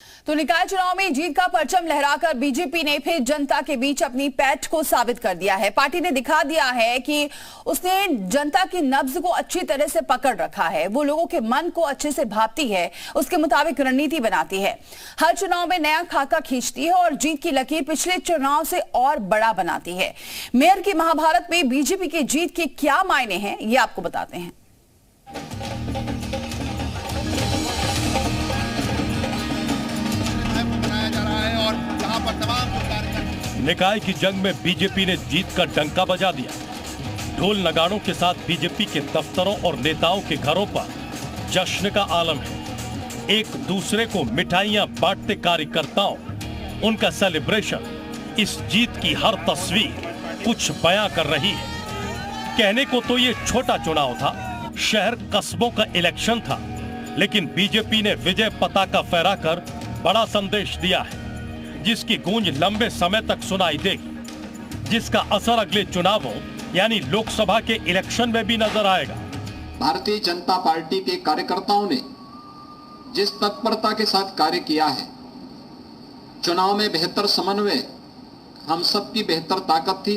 तो निकाय चुनाव में जीत का परचम लहराकर बीजेपी ने फिर जनता के बीच अपनी पैठ को साबित कर दिया है। पार्टी ने दिखा दिया है कि उसने जनता की नब्ज को अच्छी तरह से पकड़ रखा है, वो लोगों के मन को अच्छे से भांपती है, उसके मुताबिक रणनीति बनाती है, हर चुनाव में नया खाका खींचती है और जीत की लकीर पिछले चुनाव से और बड़ा बनाती है। मेयर की महाभारत में बीजेपी की जीत के क्या मायने हैं, ये आपको बताते हैं। निकाय की जंग में बीजेपी ने जीत का डंका बजा दिया। ढोल नगाड़ों के साथ बीजेपी के दफ्तरों और नेताओं के घरों पर जश्न का आलम है। एक दूसरे को मिठाइयां बांटते कार्यकर्ताओं, उनका सेलिब्रेशन, इस जीत की हर तस्वीर कुछ बयां कर रही है। कहने को तो ये छोटा चुनाव था, शहर कस्बों का इलेक्शन था, लेकिन बीजेपी ने विजय पताका फहराकर बड़ा संदेश दिया है, जिसकी गूंज लंबे समय तक सुनाई देगी, जिसका असर अगले चुनावों यानी लोकसभा के इलेक्शन में भी नजर आएगा। भारतीय जनता पार्टी के कार्यकर्ताओं ने जिस तत्परता के साथ कार्य किया है, चुनाव में बेहतर समन्वय हम सबकी बेहतर ताकत थी,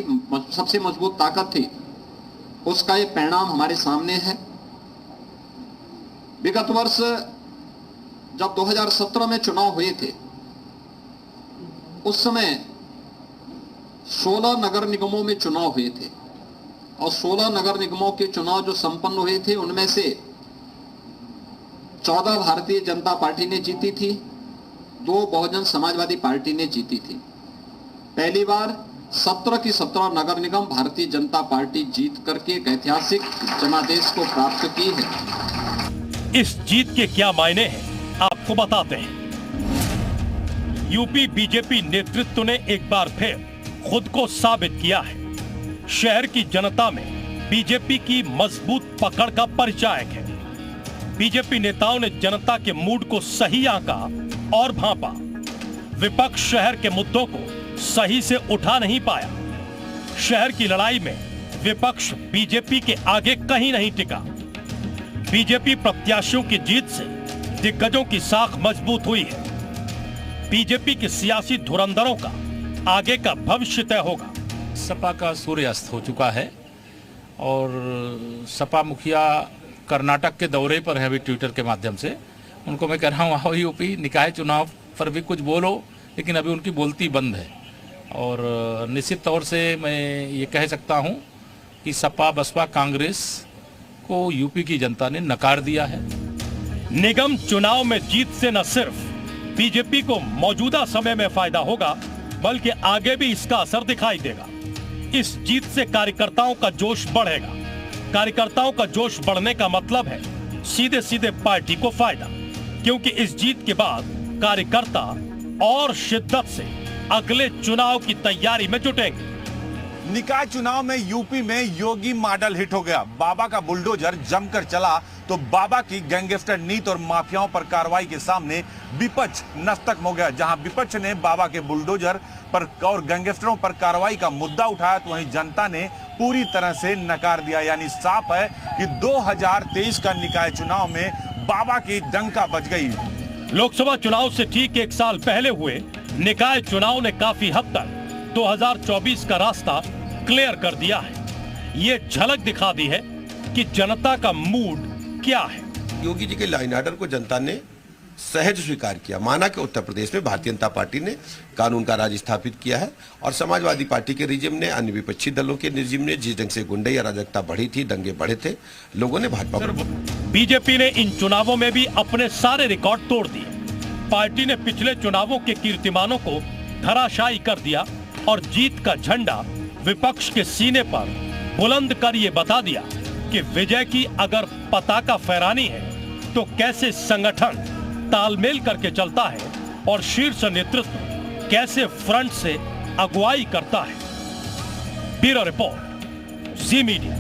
सबसे मजबूत ताकत थी, उसका ये परिणाम हमारे सामने है। विगत वर्ष जब 2017 में चुनाव हुए थे, उस समय 16 नगर निगमों में चुनाव हुए थे और 16 नगर निगमों के चुनाव जो संपन्न हुए थे, उनमें से 14 भारतीय जनता पार्टी ने जीती थी, 2 बहुजन समाजवादी पार्टी ने जीती थी। पहली बार 17 की 17 नगर निगम भारतीय जनता पार्टी जीत करके एक ऐतिहासिक जनादेश को प्राप्त की है। इस जीत के क्या मायने हैं, आपको बताते हैं। यूपी बीजेपी नेतृत्व ने एक बार फिर खुद को साबित किया है। शहर की जनता में बीजेपी की मजबूत पकड़ का परिचायक है। बीजेपी नेताओं ने जनता के मूड को सही आंका और भांपा। विपक्ष शहर के मुद्दों को सही से उठा नहीं पाया। शहर की लड़ाई में विपक्ष बीजेपी के आगे कहीं नहीं टिका। बीजेपी प्रत्याशियों की जीत से दिग्गजों की साख मजबूत हुई है। बीजेपी के सियासी धुरंधरों का आगे का भविष्य तय होगा। सपा का सूर्यास्त हो चुका है और सपा मुखिया कर्नाटक के दौरे पर है अभी ट्विटर के माध्यम से। उनको मैं कह रहा हूँ, आओ यूपी, निकाय चुनाव पर भी कुछ बोलो, लेकिन अभी उनकी बोलती बंद है। और निश्चित तौर से मैं ये कह सकता हूँ कि सपा बसपा कांग्रेस को यूपी की जनता ने नकार दिया है। निगम चुनाव में जीत से न सिर्फ बीजेपी को मौजूदा समय में फायदा होगा, बल्कि आगे भी इसका असर दिखाई देगा। इस जीत से कार्यकर्ताओं का जोश बढ़ेगा। कार्यकर्ताओं का जोश बढ़ने का मतलब है सीधे सीधे पार्टी को फायदा, क्योंकि इस जीत के बाद कार्यकर्ता और शिद्दत से अगले चुनाव की तैयारी में जुटेंगे। निकाय चुनाव में यूपी में योगी मॉडल हिट हो गया। बाबा का बुलडोजर जमकर चला तो बाबा की गैंगस्टर नीति और माफियाओं पर कार्रवाई के सामने विपक्ष नस्तक हो गया। जहां विपक्ष ने बाबा के बुलडोजर पर और गैंगस्टरों पर कार्रवाई का मुद्दा उठाया, तो वहीं जनता ने पूरी तरह से नकार दिया। यानी साफ है कि 2023 का निकाय चुनाव में बाबा की डंका बज गई। लोकसभा चुनाव से ठीक 1 साल पहले हुए निकाय चुनाव ने काफी हद तक 2024 का रास्ता क्लियर कर दिया है। ये झलक दिखा दी है कि जनता का मूड क्या है। योगी जी के लाइन आर्डर को जनता ने सहज स्वीकार किया। माना कि उत्तर प्रदेश में भारतीय जनता पार्टी ने कानून का राज स्थापित किया है और समाजवादी पार्टी के रिजिम ने, अन्य विपक्षी दलों के रिजिम ने जिस ढंग से गुंडई अराजकता बढ़ी थी, दंगे बढ़े थे, लोगों ने भाजपा पर। बीजेपी ने इन चुनावों में भी अपने सारे रिकॉर्ड तोड़ दिए। पार्टी ने पिछले चुनावों के कीर्तिमानों को धराशायी कर दिया और जीत का झंडा विपक्ष के सीने पर बुलंद कर ये बता दिया कि विजय की अगर पताका फहरानी है तो कैसे संगठन तालमेल करके चलता है और शीर्ष नेतृत्व कैसे फ्रंट से अगुवाई करता है। ब्यूरो रिपोर्ट, जी मीडिया।